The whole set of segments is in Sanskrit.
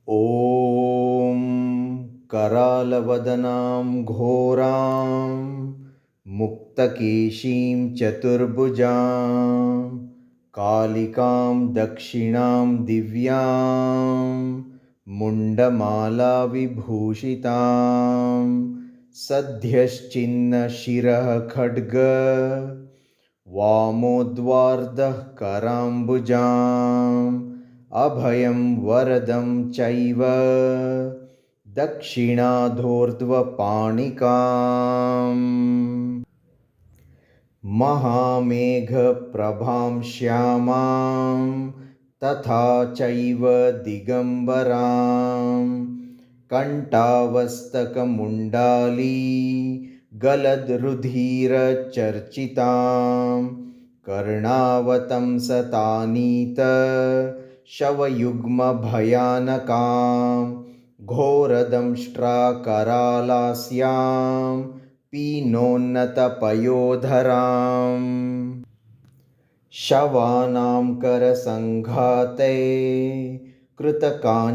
ॐ करालवदनां घोरां मुक्तकेशीं चतुर्भुजां कालिकां दक्षिणां दिव्यां मुण्डमालाविभूषितां सद्यश्चिन्नशिरः खड्ग वामोद्वार्धः कराम्बुजाम् अभयं वरदं चैव दक्षिणाधोर्ध्वपाणिकाम् महामेघप्रभां श्यामां तथा चैव दिगम्बरां कण्ठावस्तकमुण्डाली गलद्रुधिरचर्चितां कर्णावतंसतानीत शवयुग्मभयानकां घोरदंष्ट्राकरालास्यां पीनोन्नतपयोधराम् शवानां करसङ्घाते कृतकाञ्चीहसन्मुखीं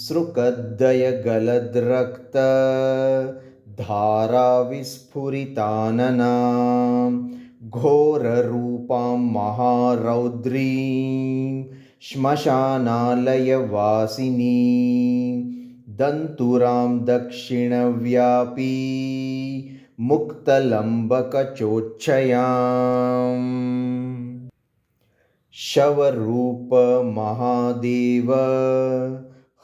सृकद्दयगलद्रक्तधाराविस्फुरिताननां घोररूपां महारौद्रीं श्मशानालयवासिनीं दन्तुरां दक्षिणव्यापी मुक्तलम्बकचोच्छयाम् शवरूपमहादेव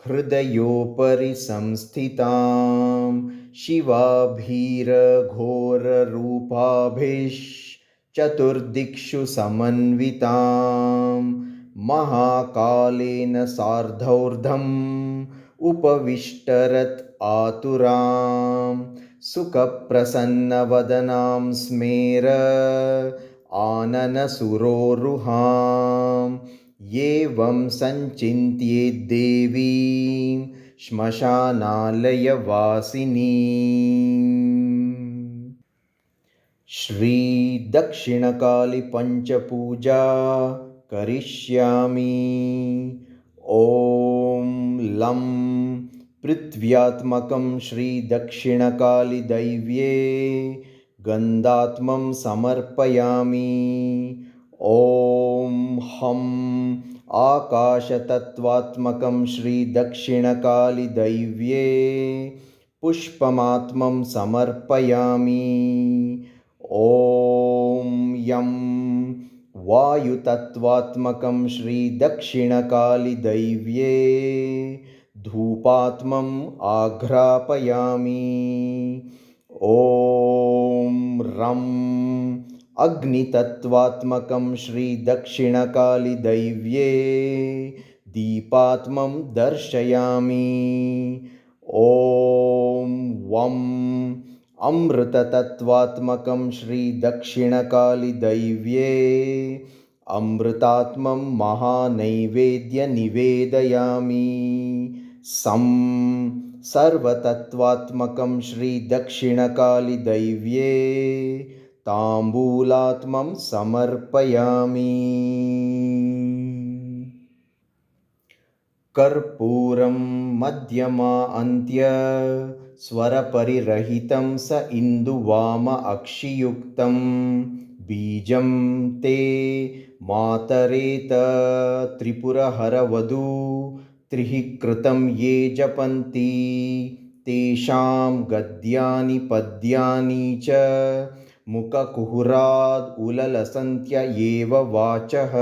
हृदयोपरि संस्थितां शिवाभिरघोररूपाभिश्चतुर्दिक्षु समन्वितां महाकालेन सार्धौर्धम् उपविष्टरत् आतुरां सुखप्रसन्नवदनां स्मेर आननसुरोरुहां एवं सञ्चिन्त्येद्देवीं श्मशानालयवासिनीम् श्रीदक्षिणकालीपञ्चपूजा करिष्यामि। ॐ लं पृथ्व्यात्मकं श्रीदक्षिणकालीदैव्ये गन्धात्मं समर्पयामि। ॐ हं आकाशतत्त्वात्मकं श्रीदक्षिणकालीदैव्ये पुष्पमात्मं समर्पयामि। ॐ यं वायुतत्त्वात्मकं श्रीदक्षिणकालीदैव्ये धूपात्मम् आघ्रापयामि। ॐ रं अग्नितत्त्वात्मकं श्रीदक्षिणकालीदैव्ये दीपात्मं दर्शयामि। ॐ वं अमृततत्त्वात्मकं श्रीदक्षिणकालीदैव्ये अमृतात्मं महानैवेद्यनिवेदयामि। सं सर्वतत्त्वात्मकं श्रीदक्षिणकालीदैव्ये ताम्बूलात्मं समर्पयामि। कर्पूरं मध्यमा अन्त्य स्वरपरिरहितं स इन्दुवाम अक्षियुक्तं बीजं ते मातरेत त्रिपुरहरवधू त्रिः कृतं ये जपन्ति तेषां गद्यानि पद्यानि च मुखकुहराद् उललसन्त्य एव वाचः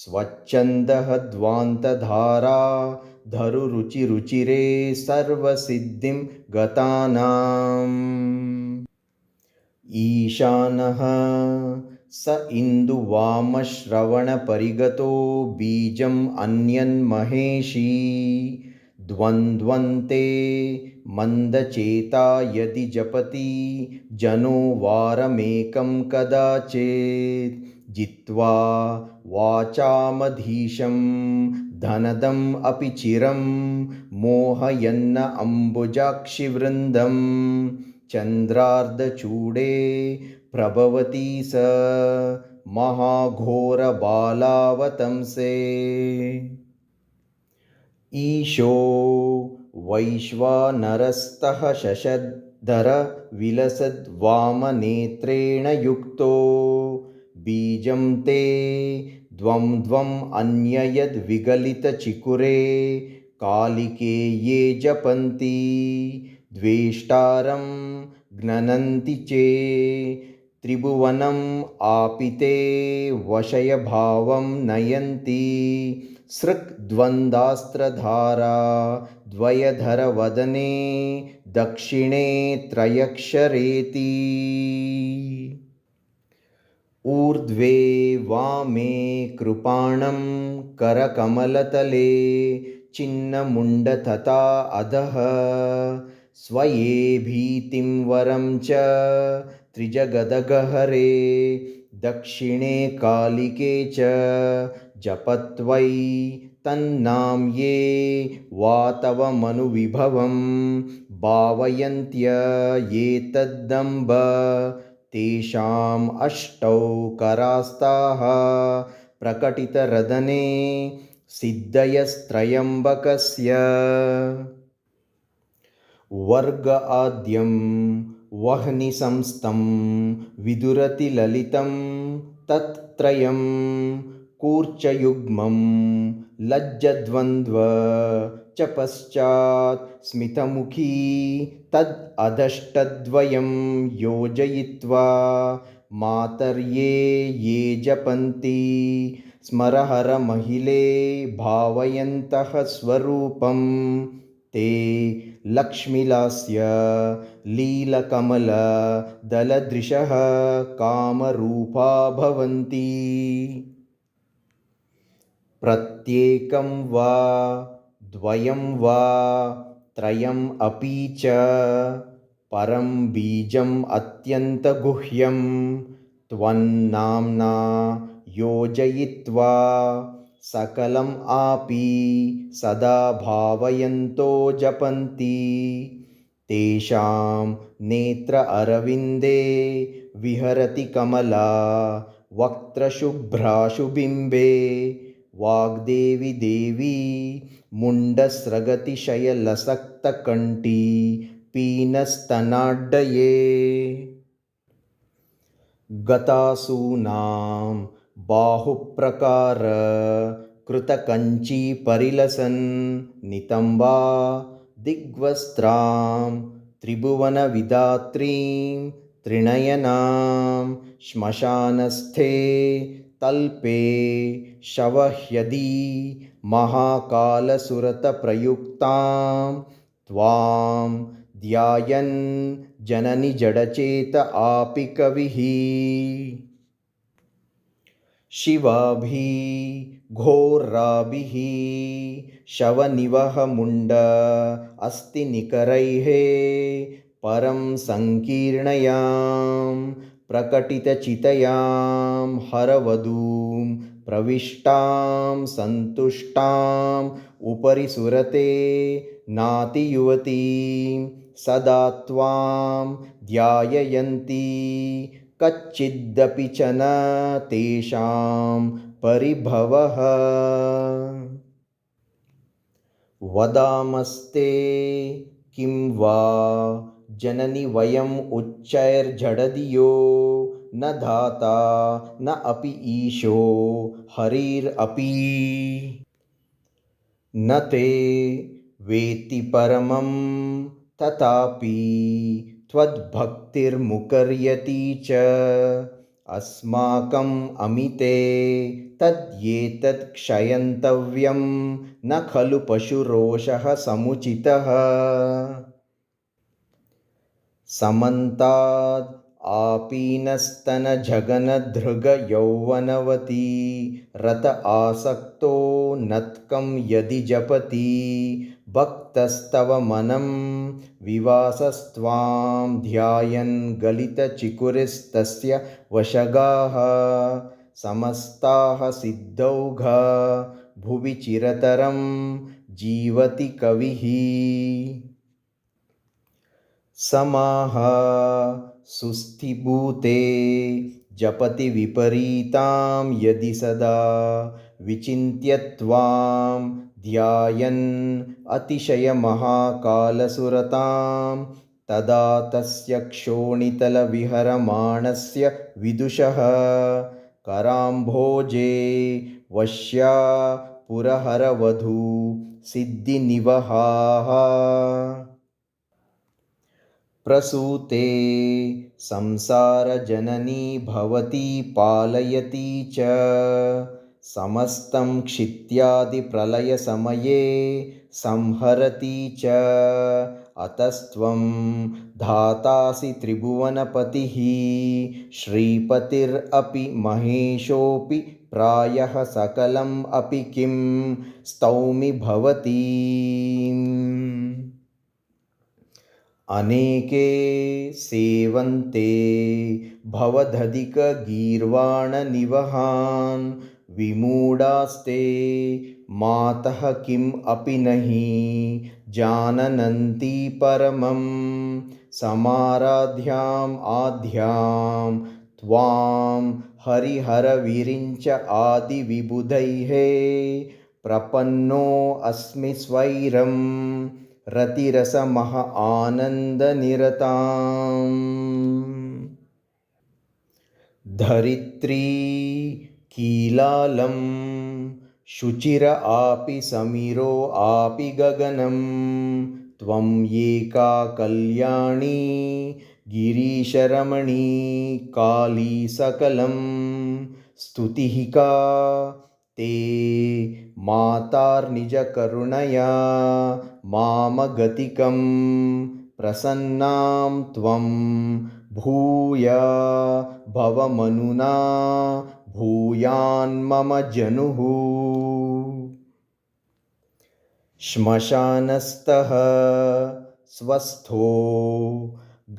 स्वच्छन्दः ध्वान्तधारा धरुरुचिरुचिरे सर्वसिद्धिं गतानाम् ईशानः स इन्दुवामश्रवणपरिगतो बीजम् अन्यन्महेशी द्वन्द्वन्ते मन्दचेता यदि जपति जनो वारमेकं कदाचित् जित्वा वाचामधीशं धनदम् अपि चिरं मोहयन्न अम्बुजाक्षिवृन्दं चन्द्रार्धचूडे प्रभवति स महाघोरबालावतंसे ईशो वैश्वानरस्तः शशधर विलसद्वामनेत्रेण युक्तो बीजं ते द्वं अन्ययद्विगलितचिकुरे कालिके ये जपन्ति द्वेष्टारं घ्नन्ति चे त्रिभुवनम् आपीते वशयभावं नयन्ति सृक्द्वन्द्वास्त्रधारा द्वयधरवदने दक्षिणे त्रयक्षरेति ऊर्ध्वे वामे कृपाणं करकमलतले चिन्नमुण्डतथा अधः स्वये भीतिं वरं च त्रिजगदगहरे दक्षिणे कालिके च जपत्वै तन्नाम ये वातवमनुविभवं भावयन्त्य ये तद्दम्ब तेषाम् अष्टौ करास्ताः प्रकटितरदने सिद्धयस्त्रयम्बकस्य वर्ग आद्यं वह्निसंस्थं विदुरति ललितं तत्त्रयं कूर्चयुग्मं लज्जद्वन्द्व च पश्चात् स्मितमुखी तद् अधष्टद्वयं योजयित्वा मातर्ये ये जपन्ति स्मरहरमहिले भावयन्तः स्वरूपं ते लक्ष्मीलास्य लीलकमलदलदृशः कामरूपा भवन्ति प्रत्येकं वा द्वयं वा त्रयम् अपि च परं बीजम् अत्यन्तगुह्यं त्वन्नाम्ना योजयित्वा सकलम् आपि सदा भावयन्तो जपन्ति तेषां नेत्र अरविन्दे विहरति कमला वक्त्रशुभ्राशु बिम्बे वाग्देवी देवी मुण्डस्रगतिशयलसक्तकण्ठी पीनस्तनाड्डये गतासूनां बाहुप्रकार कृतकञ्ची परिलसन् नितम्बा दिग्वस्त्रां त्रिभुवनविधात्रीं त्रिनयनां श्मशानस्थे तल्पे शवह्यदि महाकालसुरतप्रयुक्तां त्वां ध्यायन् जननि जडचेत आपि कविः शिवाभिः घोराभिः शवनिवहमुण्ड अस्ति निकरैः परं संकीर्णयां प्रकटितचितयां हरवधूं प्रविष्टां सन्तुष्टां उपरि सुरते नातियुवतीं सदा त्वां ध्याययन्ति कच्चिदपि च न तेषां परिभवः वदामस्ते किं वा जननि वयम् उच्चैर्जडधियो न धाता न अपि ईशो हरिरपि न ते वेत्ति परमं तथापि त्वद्भक्तिर्मुखर्यति च अस्माकम् अमिते तद्येतत् क्षयन्तव्यं न खलु पशुरोषः समुचितः समन्ताद् आपीनस्तनजगनधृगयौवनवती रत आसक्तो नत्कं यदि जपति भक्तस्तव मनं विवासस्त्वां ध्यायन् गलितचिकुरिस्तस्य वशगाः समस्ताः सिद्धौघा भुवि चिरतरं जीवति कविः समाह सुस्थिभूते जपति विपरीतां यदि सदा विचिन्त्य त्वां ध्यायन् अतिशयमहाकालसुरतां तदा तस्य क्षोणितलविहरमाणस्य विदुषः कराम्भोजे वश्या पुरहरवधू सिद्धिनिवहाः प्रसूते संसारजननी भवती पालयती च समस्तं क्षित्यादिप्रलयसमये संहरति च अतस्त्वं धातासि त्रिभुवनपतिः श्रीपतिरपि महेशोऽपि प्रायः सकलम् अपि किं स्तौमि भवतीम् अनेके सेवन्ते भवदधिकगीर्वाणनिवहान् विमूढास्ते मातः किम् अपि नहि जानन्ति परमं समाराध्याम् आद्यां त्वां हरिहरविरिञ्च आदिविबुधैः प्रपन्नोऽस्मि स्वैरं रतिरसमः आनन्दनिरताम् धरित्री कीलालं शुचिर आपि समीरो आपि गगनं त्वं एका कल्याणी गिरीशरमणी काली सकलं स्तुतिः का ते मातार्निजकरुणया मामगतिकं प्रसन्नां त्वं भूया भवमनुना भूयान्मम जनुः श्मशानस्थः स्वस्थो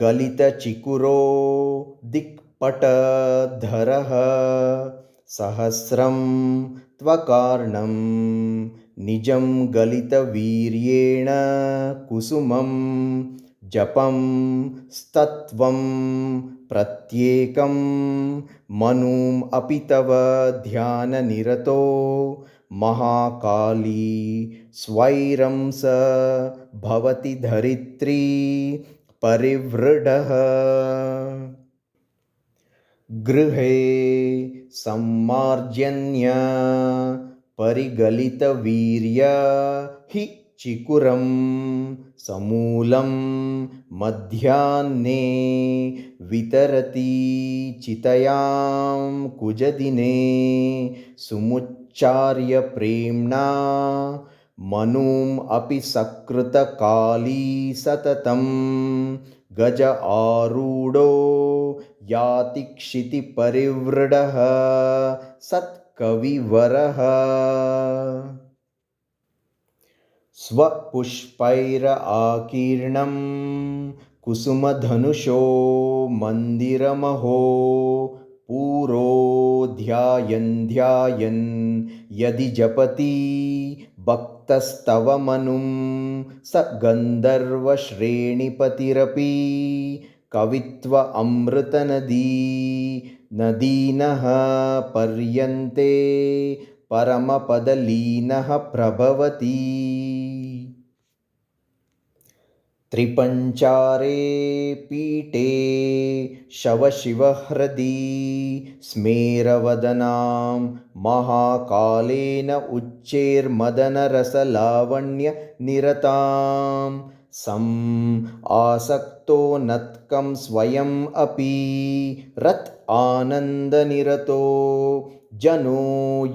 गलितचिकुरो दिक्पटधरः सहस्रं त्वकार्णं निजं गलितवीर्येण कुसुमं जपं स्तत्वं प्रत्येकं मनुम् अपि तव ध्याननिरतो महाकाली स्वैरं स भवति धरित्री परिवृढः गृहे सम्मार्जन्य परिगलितवीर्य हि चिकुरं समूलं मध्याह्ने वितरति चितयां कुजदिने सुमुच्चार्य प्रेम्णा मनुम् अपि सकृतकाली सततं गज आरूढो याति क्षितिपरिवृढः सत्कविवरः स्वपुष्पैर आकीर्णं कुसुमधनुषो मन्दिरमहो पूरो ध्यायन् यदि जपति भक्तस्तवमनुं स गन्धर्वश्रेणिपतिरपि कवित्व नदीनः पर्यन्ते परमपदलीनः प्रभवति त्रिपञ्चारे पीठे शवशिवहृदि स्मेरवदनां महाकालेन उच्चैर्मदनरसलावण्यनिरतां आसक्तो नत्कं स्वयम् अपि रत् आनन्दनिरतो जनो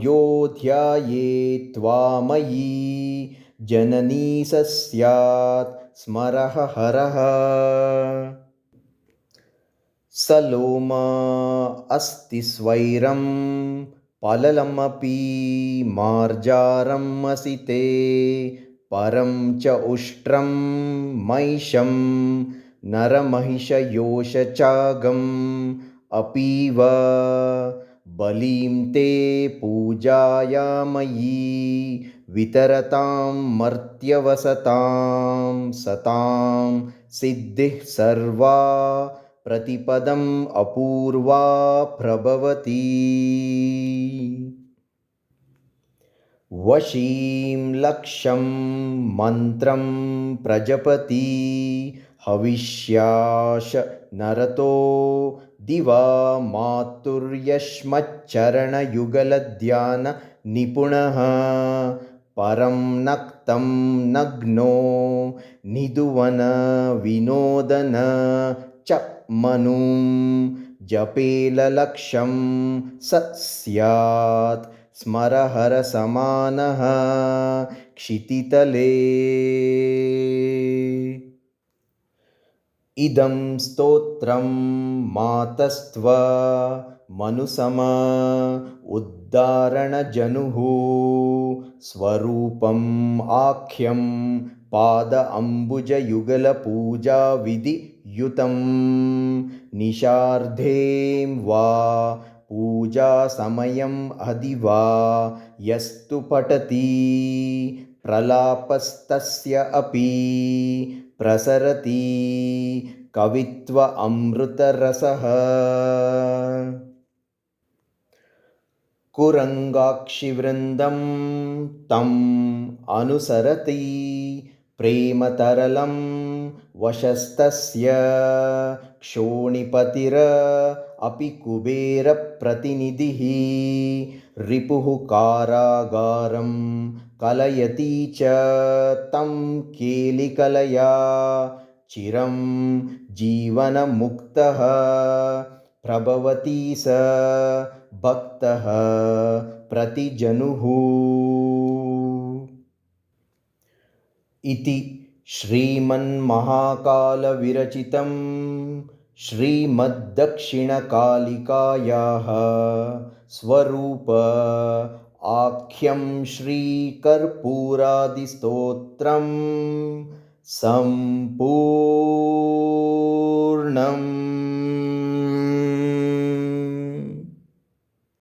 यो ध्यायेत् त्वामयी जननी स स्यात् स्मरः हरः सलोमा अस्ति स्वैरं पललमपि मार्जारम् असिते परं च उष्ट्रं महिषं नरमहिषयोषचागम् अपीव बलिं ते पूजायामयी वितरतां मर्त्यवसतां सतां सिद्धिः सर्वा प्रतिपदम् अपूर्वा प्रभवति। वशीं लक्ष्यं मन्त्रं प्रजपति हविष्याश नरतो दिवा मातुर्यश्मच्चरणयुगलध्याननिपुणः परं नक्तं नग्नो निधुवन विनोदन च मनुं जपेललक्ष्यं स स्यात् स्मरहरसमानः क्षितितले। इदं स्तोत्रं मातस्त्व मनुसम उद्धारणजनुः स्वरूपम् आख्यं पाद अम्बुजयुगलपूजाविधियुतं निशार्धें वा पूजासमयम् अधि वा यस्तु पठति प्रलापस्तस्य अपि प्रसरति कवित्व अमृतरसः। कुरङ्गाक्षिवृन्दं तम् अनुसरति प्रेमतरलं वशस्तस्य क्षोणिपतिर् अपि कुबेरप्रतिनिधिः रिपुः कारागारं कलयति च तं केलिकलया चिरं जीवनमुक्तः प्रभवति स भक्तः प्रतिजनुः। इति श्रीमन्महाकालविरचितं श्रीमद्दक्षिणकालिकायाः स्वरूप आख्यं श्रीकर्पूरादिस्तोत्रं सम्पूर्णम्।